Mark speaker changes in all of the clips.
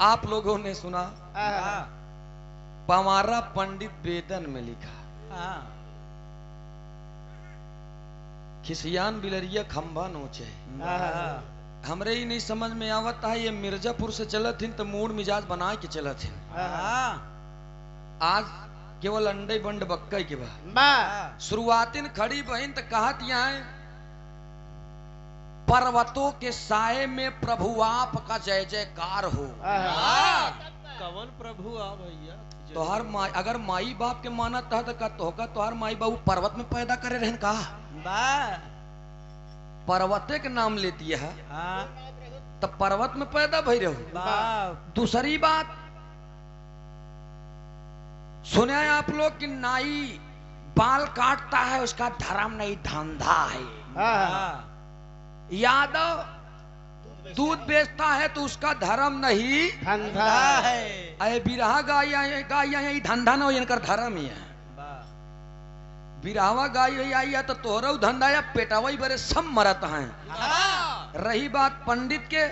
Speaker 1: आप लोगों ने सुना पवारा पंडित वेदन में लिखा खिसियान बिलरिया खंभा नोचे। हमरे ही नहीं समझ में आवता है, ये मिर्जापुर से चलत हिन तो मूड मिजाज बना के चलत हिन। आज केवल अंडे बंड बक्का के बा शुरुआतिन खड़ी बहन तो कहत यहाँ पर्वतों के साए में प्रभु आपका जय जयकार हो।
Speaker 2: कवन प्रभु आ भैया
Speaker 1: तोहर माई अगर माई बाप के मानत है तो तोहका तोहर माई बाबू पर्वत में पैदा करे रहन का पर्वते के नाम लेती है तो पर्वत में पैदा भई रहो। दूसरी बात सुने आप लोग कि नाई बाल काटता है उसका धर्म नहीं धंधा है। यादव दूध बेचता है तो उसका धर्म नहीं
Speaker 3: धंधा है।
Speaker 1: अरे बिरहा गाय धंधा ना हो इनका धर्म ही है। बिरहवा गाय आई है तो तोहरा धंधा या पेटावई बरे सब मरत हैं। रही बात पंडित के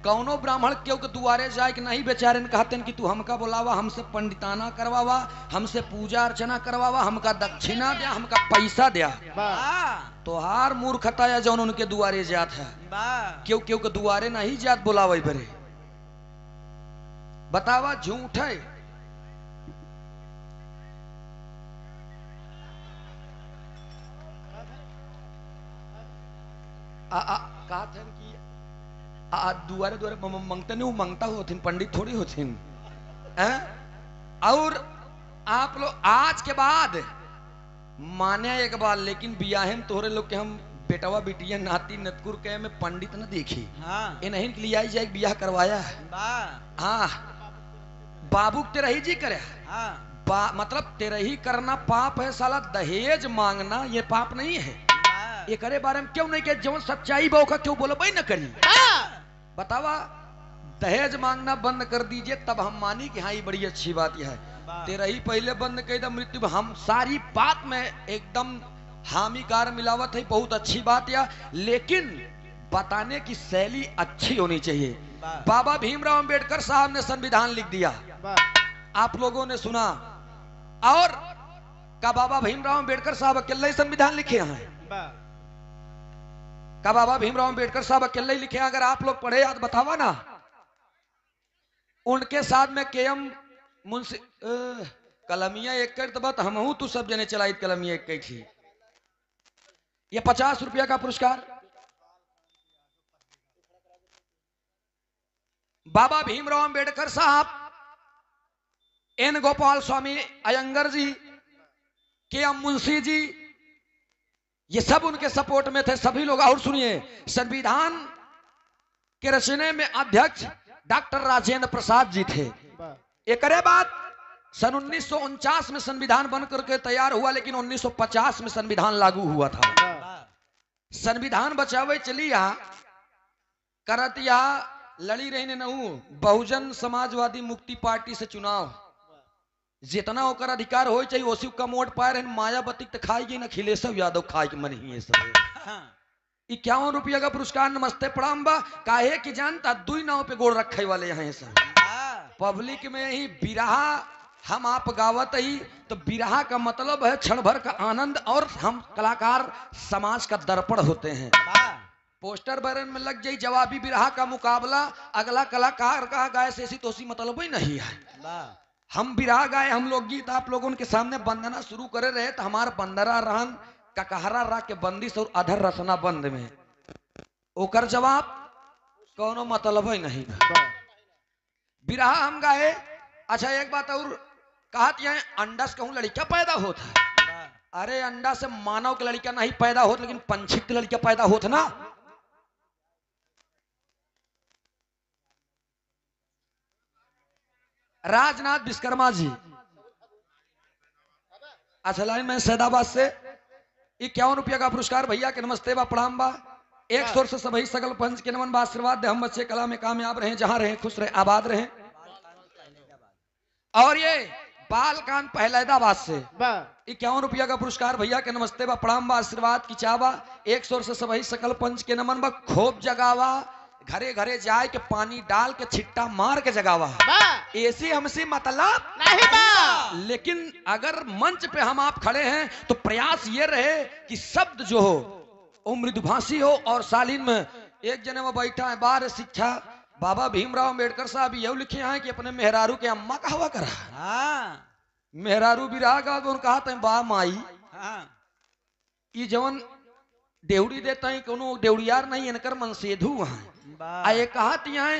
Speaker 1: कौनो ब्राह्मण क्यों के दुआरे जाए कि नहीं बेचारे ने कहते कि तू हमका बुलावा, हमसे पंडिताना करवावा, हमसे पूजा अर्चना करवावा, हमका दक्षिणा दिया, हमका पैसा दिया। तोहार मूर्खता या जौन उनके दुआरे जात है क्यों क्यों के दुआरे नहीं जात बुलावे बरे। बतावा झूठ है। कहा था कि दुआरे दुआरे मंगते नहीं, मंगता होथिन पंडित थोड़ी होथिन। और आप लोग आज के बाद माने एक बार, लेकिन बियाहन तोहरे लोग के हम बेटवा बिटिया नाती नतकुर के में पंडित न देखी। ये नहीं के लिए आई जाए बियाह करवाया। हाँ बाबू तेरा ही जी करे मतलब तेरा ही करना पाप है। साला दहेज मांगना ये पाप नहीं है। ये करे बारे में क्यों नहीं कहे जो सच्चाई बाऊ का क्यों बोलो भाई न करी। बतावा दहेज मांगना बंद कर दीजिए तब हम मानी कि हाँ ये बड़ी अच्छी बात है। तेरा ही पहले बंद कर दे मृत्यु हम सारी बात में एकदम हामिकार मिलावत है। बहुत अच्छी बात या लेकिन बताने की शैली अच्छी होनी चाहिए। बाबा भीमराव अंबेडकर साहब ने संविधान लिख दिया, आप लोगों ने सुना। और का बाबा भीमराव अंबेडकर साहब अकेले संविधान लिखे हैं? का बाबा भीमराव अंबेडकर साहब अकेले ही लिखे? अगर आप लोग पढ़े याद बतावा ना। उनके साथ में केएम मुंशी कलमिया एक कर बात हम तू सब जने चलाई कलमिया एक थी। ये 50 रुपया का पुरस्कार बाबा भीमराव अंबेडकर साहब, एन गोपाल स्वामी अयंगर जी, केएम मुंशी जी, ये सब उनके सपोर्ट में थे सभी लोग। और सुनिए संविधान के रचने में अध्यक्ष डॉक्टर राजेंद्र प्रसाद जी थे। एक बात सन 1949 में संविधान बनकर के तैयार हुआ, लेकिन 1950 में संविधान लागू हुआ था। संविधान बचावे चली करत या लड़ी रही नहू बहुजन समाजवादी मुक्ति पार्टी से चुनाव। जितना होकर अधिकार हो चाहिए ओसी का मोट पाए रहे। मायावती तो खाएगी ना अखिलेश यादव खाए के मन ही है सब। 51 रुपया का पुरस्कार नमस्ते प्रणाम बा। काहे कि जानता दुई नाव पे गोड़ रखे वाले हैं सब। पब्लिक में ही बिरहा हम आप गावत ही तो बिरहा का मतलब है क्षण भर का आनंद। और हम कलाकार समाज का दर्पण होते हैं। पोस्टर बैरन में लग जाई जवाबी बिरहा का मुकाबला, अगला कलाकार का गाय से ऐसी तोसी मतलब ही नहीं है। हम बिरहा गाए, हम लोग गीत आप लोगों के सामने बंदना शुरू करे रहे तो हमार बंदरा रहन ककहरा रा के बंदिश और अधर रसना बंद में ओकर जवाब कोनो मतलब ही नहीं। बिरहा हम गाए। अच्छा एक बात और कहत यहाँ अंडा से कहूँ लड़का पैदा होता है। अरे अंडा से मानव के लड़का नहीं पैदा होता, लेकिन पंछी के लड़का पैदा होता ना। राजनाथ विश्वकर्मा जी, अच्छा लाइन में सैदाबाद से 51 रुपया का पुरस्कार भैया के नमस्ते बा प्रणाम बा। एक स्वर से सभी सकल पंच के नमन बा आशीर्वाद दे। हम बच्चे कला में कामयाब रहे, जहां रहे खुश रहे आबाद रहे। और ये बाल कान पहलैदाबाद से 51 रुपया का पुरस्कार भैया के नमस्ते बा प्रणाम बा आशीर्वाद की चावा। एक स्वर से सभी सकल पंच के नमन बा। खूब जगावा घरे घरे जाए के पानी डाल के छिट्टा मार के जगावा। ऐसी हमसे मतलब
Speaker 3: नहीं बा।
Speaker 1: लेकिन अगर मंच पे हम आप खड़े हैं तो प्रयास ये रहे कि शब्द जो हो वो मृदुभाषी हो और शालीन में। एक जने वो बैठा है बाहर शिक्षा बाबा भीमराव अम्बेडकर साहब ये लिखे हैं कि अपने मेहरारू के अम्मा का हवा करा।
Speaker 2: हाँ
Speaker 1: मेहरारू बिराह का तो कहा था बा माई
Speaker 2: हाँ
Speaker 1: ई जवन देवड़ी देता है कोनो देवड़ियार नहीं इनकर मन सेधु वहां
Speaker 2: वाह
Speaker 1: ये कहत यहाँ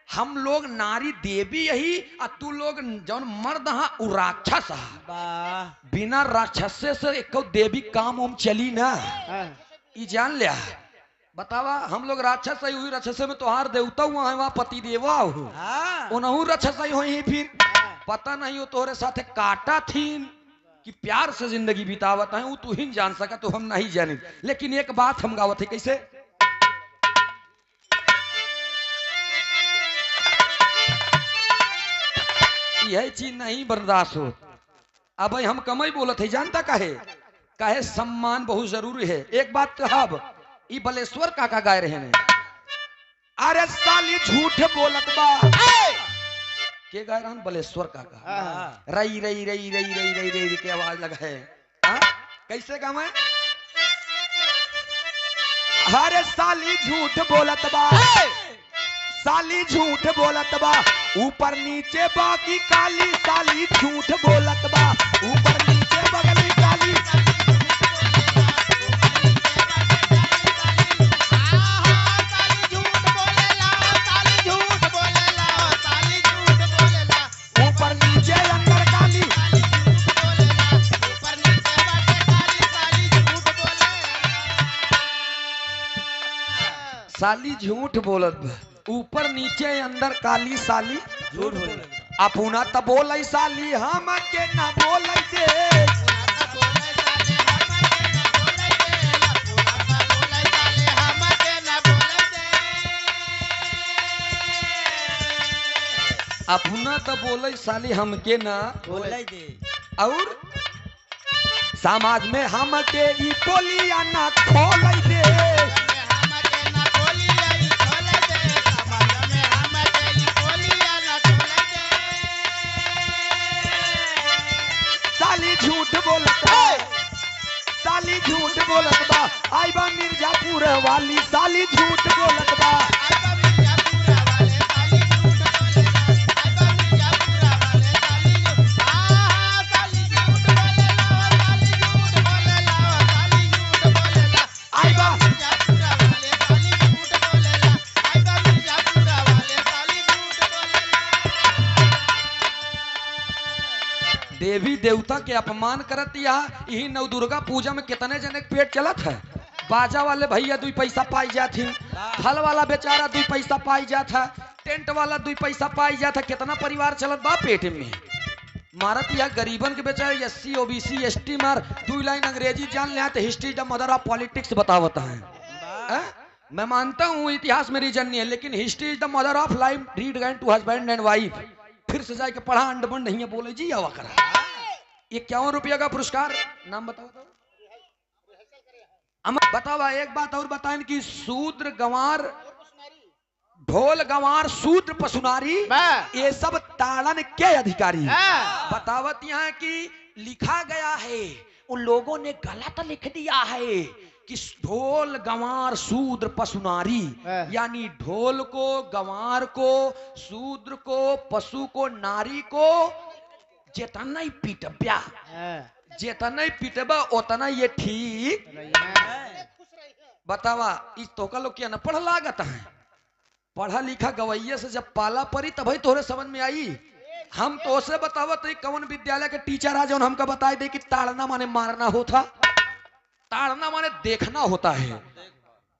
Speaker 1: हम लोग नारी देवी यही और तू लोग जौन मर्द हा उ राक्षस हा।
Speaker 2: वाह
Speaker 1: बिना राक्षस से एक देवी काम उम चली ना ई जान लिया। बतावा हम लोग राक्षस ही हुई राक्षस में तोहार देवता हुआ है वहाँ पति देवा हो
Speaker 2: हाँ
Speaker 1: उनहु राक्षस ही हुई फिर पता नहीं हो तोरे साथे काटा थी कि प्यार से जिंदगी बितावत है वो तू ही जान सका तो हम नहीं जाने। लेकिन एक बात हम गावत है कैसे यह चीज नहीं बर्दाश्त हो। अब हम कम ही बोलत है जानता काहे काहे सम्मान बहुत जरूरी है। एक बात कहब ई बलेश्वर काका गाय रहे ने अरे साली झूठ बोलत बा के गाय रहन बलेश्वर काका रई रई रई रई रई रई रई के आवाज लगा है। कैसे गावे अरे साली झूठ बोलत बा साली झूठ बोलत बा ऊपर नीचे बाकी काली साली झूठ बोलत बा ऊपर नीचे बगली काली ऊपर नीचे अंदर काली साली झूठ बोलत बा ऊपर नीचे अंदर काली साली
Speaker 2: झूठ बोले
Speaker 1: अपुना त बोलै साली हम के ना बोलै दे अपुना त बोलै साली हम के ना
Speaker 2: बोले दे
Speaker 1: और समाज में हम के ई बोलिया ना खोलै दे साली झूठ बोलत बा साली झूठ बोलत बा आई बा मिर्जापुर वाली साली झूठ बोलत बा आई बा देवी देवता के अपमान करत यही नव दुर्गा पूजा में कितने जने के पेट चलत है। बाजा वाले भैया 2 पैसा पाई जाती फल वाला बेचारा 2 पैसा पाई जाता टेंट वाला 2 पैसा पाई जाता कितना परिवार चलत बा पेट में मारत यह गरीबन के बेचारे SC OBC ST मार 2 लाइन अंग्रेजी जान ले तो history the mother of politics बतावता है। मैं मानता हूँ इतिहास में रीजन नहीं है लेकिन history is the mother of life read again to husband and wife फिर से जाके पढ़ा अंडमंड नहीं है बोले जी आवा करा। 51 रुपया का पुरस्कार नाम बताओ बतावा। एक बात और बताएं कि शूद्र गंवार ढोल गंवार शूद्र पशुनारी ये सब ताड़न के अधिकारी बतावत यहाँ कि लिखा गया है उन लोगों ने गलत लिख दिया है कि ढोल गंवार शूद्र पशुनारी यानी ढोल को गंवार को शूद्र को पशु को नारी को जितना ही पीटब्या जितना ही पीटबा उतना ये ठीक बतावा इस तोका लोग क्या न पढ़ लागत है पढ़ा लिखा गवैया से जब पाला परी तभी तोरे समझ में आई। हम तो से बतावत कौन विद्यालय के टीचर आज हमका बताए दे कि ताड़ना माने मारना होता ताड़ना माने देखना होता है।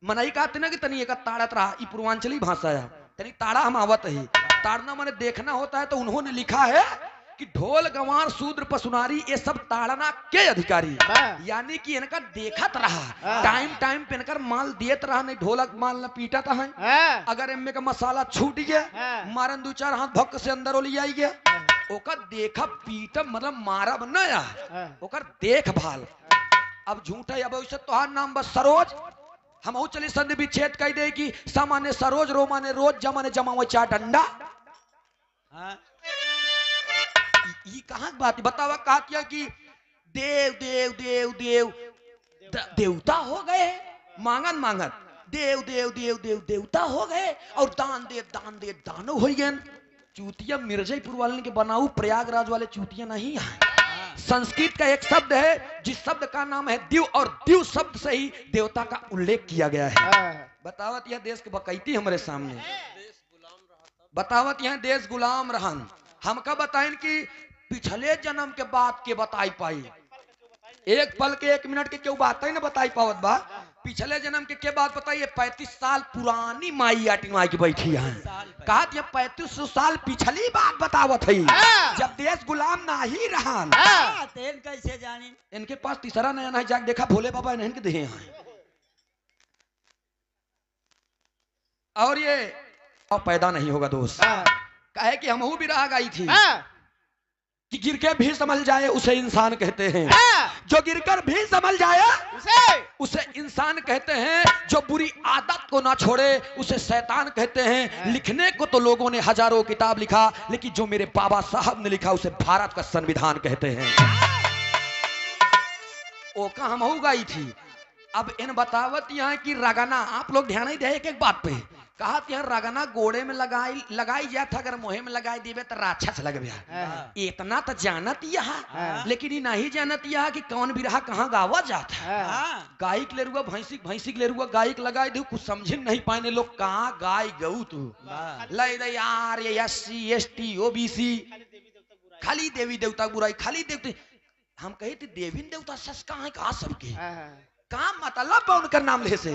Speaker 1: मनाई कहते ना कि तनी एक ताड़त रहा ई पूर्वांचली भाषा है तनी ताड़ा हम आवत है ताड़ना माने देखना होता है। तो उन्होंने लिखा है कि ढोल गंवार शूद्र पशुनारी ये सब ताड़ना के अधिकारी यानी कि इनका देखत रहा टाइम टाइम पे इनकर माल देत रहा नहीं ढोलक माल न पीटत है। अगर इनमें का मसाला छूट गया मारन 2-4 हाथ भक्क से अंदर ओली आई गया ओकर देखा पीटब मतलब मारब न ओकर देखभाल। अब झूठा अब तोहार नाम बस सरोज हम चली संधि विच्छेद कह दे कि सामान्य सरोज रोमाने रोज जमाने जमावे चार डंडा।
Speaker 2: हाँ
Speaker 1: ये कहाँ की बात बतावा, कहा क्या कि देव देव देव देव देवता हो गए, मांगन मांगन देव देव देव देव देवता हो गए और दान दे दानो हो गए। चूतिया मिर्जापुर वाले के बनाऊ प्रयागराज वाले चूतिया नहीं है। संस्कृत का एक शब्द है जिस शब्द का नाम है द्यू, और द्यू शब्द से ही देवता का उल्लेख किया गया है। बतावत यह देश के बकैती हमारे सामने, बतावत यह देश गुलाम रहन। हमका बताइन कि पिछले जन्म के बात के बताई पाई, एक पल के एक मिनट के क्यों बात ही ना बताई पावत बा। पिछले जन्म के बात बताइए, 35 साल पुरानी माई आटिमा की बैठी है। कहा 3500 साल पिछली बात बतावत है, जब देश गुलाम ना ही रहा।
Speaker 2: तेल कैसे जानी,
Speaker 1: इनके पास तीसरा नया नहीं जाके देखा भोले बाबा इन्हें के देहे हैं। और ये पैदा नहीं होगा दोस्त, कहे कि हमहू भी रह गई थी कि गिर के भी संभल जाए उसे इंसान कहते हैं, जो गिरकर भी संभल जाए उसे इंसान कहते हैं, जो बुरी आदत को ना छोड़े उसे शैतान कहते हैं। लिखने को तो लोगों ने हजारों किताब लिखा, लेकिन जो मेरे बाबा साहब ने लिखा उसे भारत का संविधान कहते हैं। ओ का हम हो गई थी। अब इन बतावत यहाँ की रगना, आप लोग ध्यान ही दे एक बात पे, कहा यहाँ रगना गोड़े में लगाई जाए था, अगर मोहे में लगाई देवे तो राक्षस लग गया। इतना तो जानत यह, लेकिन ये नहीं जानत यह कि कौन बिरहा कहाँ गावा जाता है। गाय के ले रुआ भैंसी के ले रुआ गाय के लगाई दे, कुछ समझ नहीं पाए लोग कहाँ गाय गऊ तू लय दे यार, ये SC ST OBC खाली देवी देवता बुराई, खाली देवते। हम कहे थे देवी देवता सस कहाँ है, कहा सबके कहा मतलब उनका नाम ले से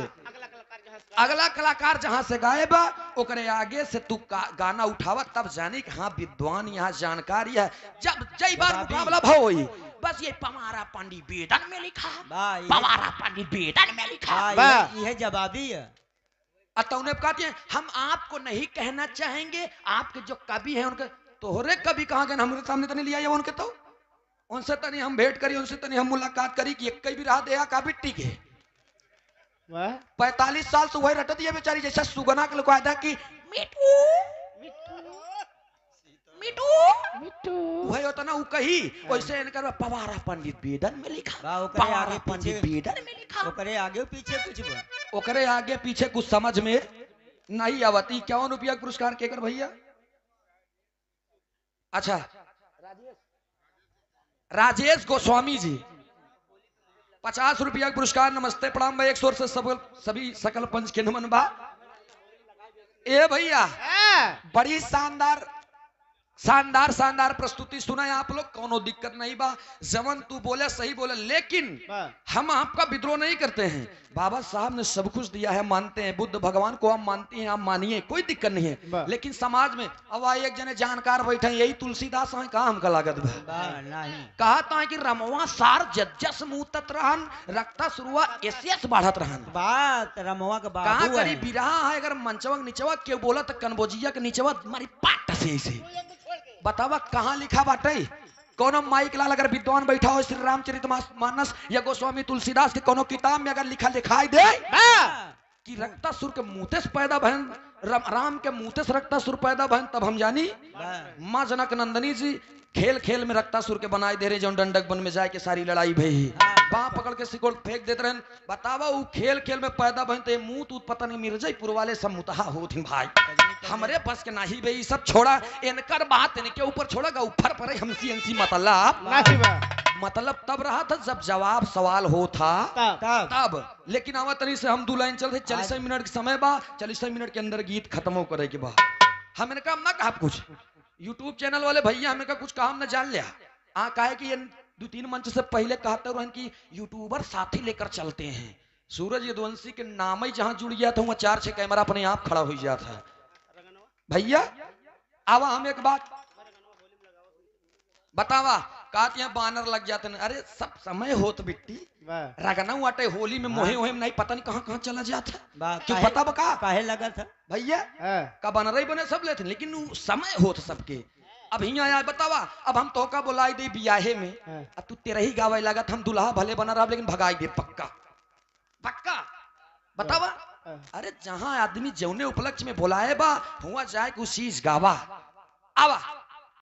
Speaker 1: अगला कलाकार जहां से गायब ओकरे आगे से तू गाना उठावा, तब जानी कि हाँ विद्वान यहाँ जानकारी है। जब जय बार मुकाबला भई, बस ये पवारा पंडित वेदन में लिखा, पवारा पंडित वेदन में लिखा,
Speaker 2: ये जवाबी है।
Speaker 1: अतौने कहते हैं हम आपको नहीं कहना चाहेंगे, आपके जो कवि हैं उनके तोहरे कवि कहाँ गए, हमारे सामने तो नहीं लिया उनके, तो उनसे तनी हम भेंट करी, उनसे तनी हम मुलाकात करी कि एक भी रहा दे का बिट्टी के 45 साल से वही रट दिया बेचारी, जैसा सुगना के लोग आया कि मिठू मिठू मिठू वही होता ना, वो कही वैसे इनका पवारा पंडित वेदन में लिखा, पवारा पंडित वेदन में लिखा,
Speaker 2: ओकरे आगे पीछे कुछ
Speaker 1: ओकरे आगे पीछे कुछ समझ में नहीं आवती। 51 रुपया पुरस्कार केकर भैया, अच्छा राजेश गोस्वामी जी 50 रुपया पुरस्कार। नमस्ते प्रणाम भाई, एक स्वर से सभी सकल पंच के नमन बा। ए भैया बड़ी शानदार प्रस्तुति सुना है आप लोग, कोनो दिक्कत नहीं बा, जमन तू बोले सही बोले, लेकिन हम आपका विद्रोह नहीं करते हैं। बाबा साहब ने सब कुछ दिया है, मानते हैं, बुद्ध भगवान को हम मानते हैं, आप मानिए, कोई दिक्कत नहीं है। लेकिन समाज में अब एक जने जानकार बैठे, यही तुलसीदास है, कहा हमका लागत कहा था कि रमवा सार जज्जस मुतत रहन, रक्ता शुरुआ एस बढ़त रहन,
Speaker 2: बात रमवा का बात
Speaker 1: कहा करी बिरहा है, अगर मंचवा नीचवा क्यों बोला तो कनबोजिया के नीचवा हमारी पाट से ऐसे बतावा कहाँ लिखा बाटे। कोनो माइक लाल अगर विद्वान बैठा हो श्री रामचरितमानस या गोस्वामी तुलसीदास के कोनो किताब में अगर लिखा दिखाई दे कि रक्तासुर के मुंह से पैदा बहन, राम के मुंह से रक्तासुर पैदा बहन, तब हम जानी माँ जनक नंदनी जी खेल खेल में रक्तासुर के बनाए दे रहे, जो डंडक बन में जाए के सारी लड़ाई भई, बाँ पकड़ के सिकोड़ फेंक देते रहे। बतावा वो खेल खेल में पैदा बहन, तो मुंह तू पता नहीं मिर्जापुर वाले सब मुतहा होती भाई, हमरे बस के नहीं भाई, सब छोड़ा इनकर बात इनके ऊपर छोड़ेगा, ऊपर पर हमसी अंसी मतलब तब रहा था जब जवाब सवाल हो था तब। लेकिन आवा तरी से हम 2 लाइन चल रहे, 40 मिनट के समय बा, 40 मिनट के अंदर गीत खत्म करे के बाद हम इनका ना कहा कुछ, यूट्यूब चैनल वाले भैया हमें का कुछ काम न जान लिया कहा कि 2-3 मंच से पहले कहते रहे कि यूट्यूबर साथी लेकर चलते हैं। सूरज यदुवंशी के नाम ही जहां जुड़ गया था वहां 4-6 कैमरा अपने आप खड़ा हो जाता है। भैया आवा हम एक बात बतावा, कहते हैं बानर लग जाते हैं, अरे सब समय होत बिट्टी रगना वाटे होली में मोहे में नहीं पता नहीं कहाँ कहाँ चला जाता, क्यों पता बका
Speaker 2: काहे लगा था
Speaker 1: भैया का बनर बने सब लेते, लेकिन समय होत सबके। अब हिया आया बतावा, अब हम तो का बुलाई दे बियाहे में, अब तू तेरा ही गावे लागत, हम दुल्हा भले बना रहा लेकिन भगाई दे पक्का पक्का। बतावा। अरे जहां आदमी जौने उपलक्ष्य में बोलाए बा हुआ जाए कुछ चीज गावा आवा